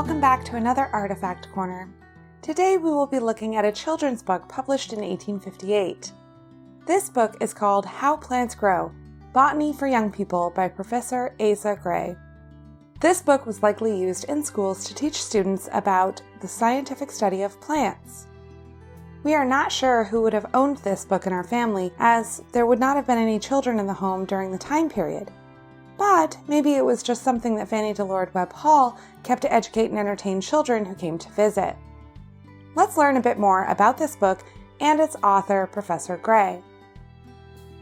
Welcome back to another Artifact Corner. Today we will be looking at a children's book published in 1858. This book is called How Plants Grow, Botany for Young People by Professor Asa Gray. This book was likely used in schools to teach students about the scientific study of plants. We are not sure who would have owned this book in our family, as there would not have been any children in the home during the time period. But maybe it was just something that Fannie Delord Webb Hall kept to educate and entertain children who came to visit. Let's learn a bit more about this book and its author, Professor Gray.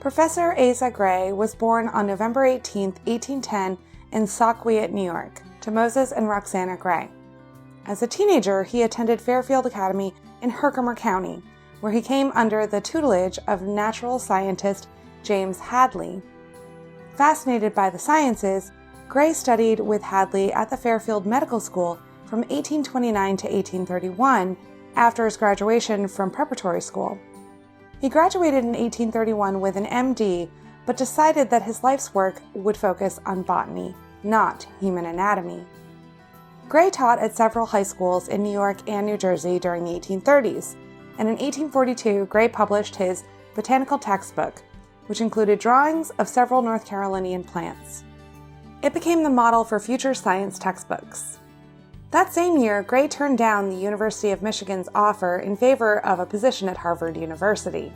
Professor Asa Gray was born on November 18, 1810 in Sauquoit, New York, to Moses and Roxanna Gray. As a teenager, he attended Fairfield Academy in Herkimer County, where he came under the tutelage of natural scientist James Hadley. Fascinated by the sciences, Gray studied with Hadley at the Fairfield Medical School from 1829 to 1831 after his graduation from preparatory school. He graduated in 1831 with an MD, but decided that his life's work would focus on botany, not human anatomy. Gray taught at several high schools in New York and New Jersey during the 1830s, and in 1842 Gray published his Botanical Textbook, which included drawings of several North Carolinian plants. It became the model for future science textbooks. That same year, Gray turned down the University of Michigan's offer in favor of a position at Harvard University,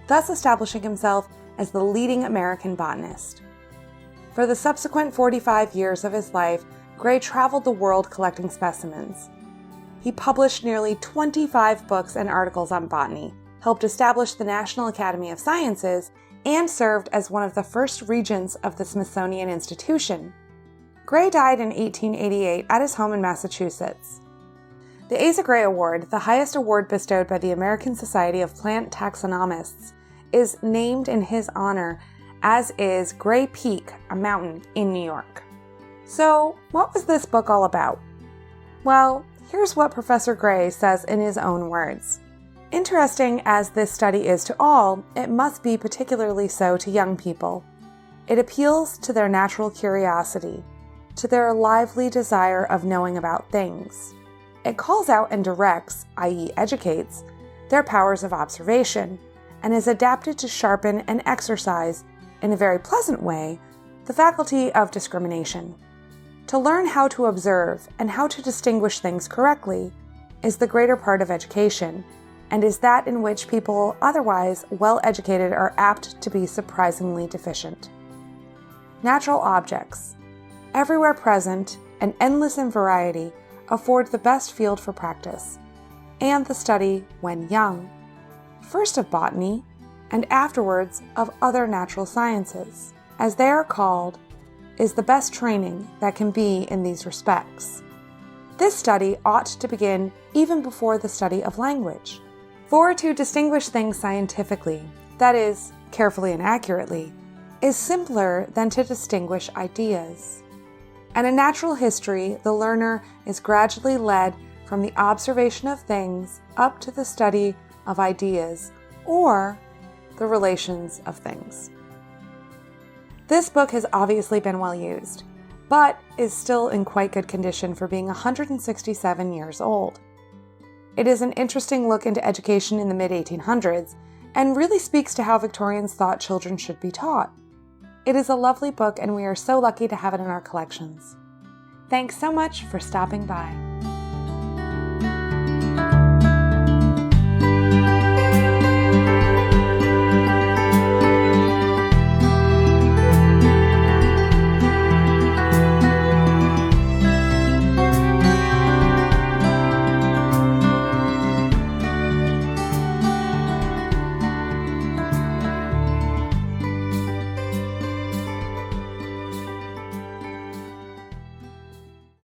thus establishing himself as the leading American botanist. For the subsequent 45 years of his life, Gray traveled the world collecting specimens. He published nearly 25 books and articles on botany, helped establish the National Academy of Sciences, and served as one of the first regents of the Smithsonian Institution. Gray died in 1888 at his home in Massachusetts. The Asa Gray Award, the highest award bestowed by the American Society of Plant Taxonomists, is named in his honor, as is Gray Peak, a mountain in New York. So, what was this book all about? Well, here's what Professor Gray says in his own words. Interesting as this study is to all, it must be particularly so to young people. It appeals to their natural curiosity, to their lively desire of knowing about things. It calls out and directs, i.e. educates, their powers of observation, and is adapted to sharpen and exercise, in a very pleasant way, the faculty of discrimination. To learn how to observe and how to distinguish things correctly is the greater part of education, and is that in which people otherwise well-educated are apt to be surprisingly deficient. Natural objects, everywhere present and endless in variety, afford the best field for practice, and the study when young, first of botany, and afterwards of other natural sciences, as they are called, is the best training that can be in these respects. This study ought to begin even before the study of language. For to distinguish things scientifically, that is, carefully and accurately, is simpler than to distinguish ideas. And in natural history, the learner is gradually led from the observation of things up to the study of ideas, or the relations of things. This book has obviously been well used, but is still in quite good condition for being 167 years old. It is an interesting look into education in the mid-1800s, and really speaks to how Victorians thought children should be taught. It is a lovely book, and we are so lucky to have it in our collections. Thanks so much for stopping by.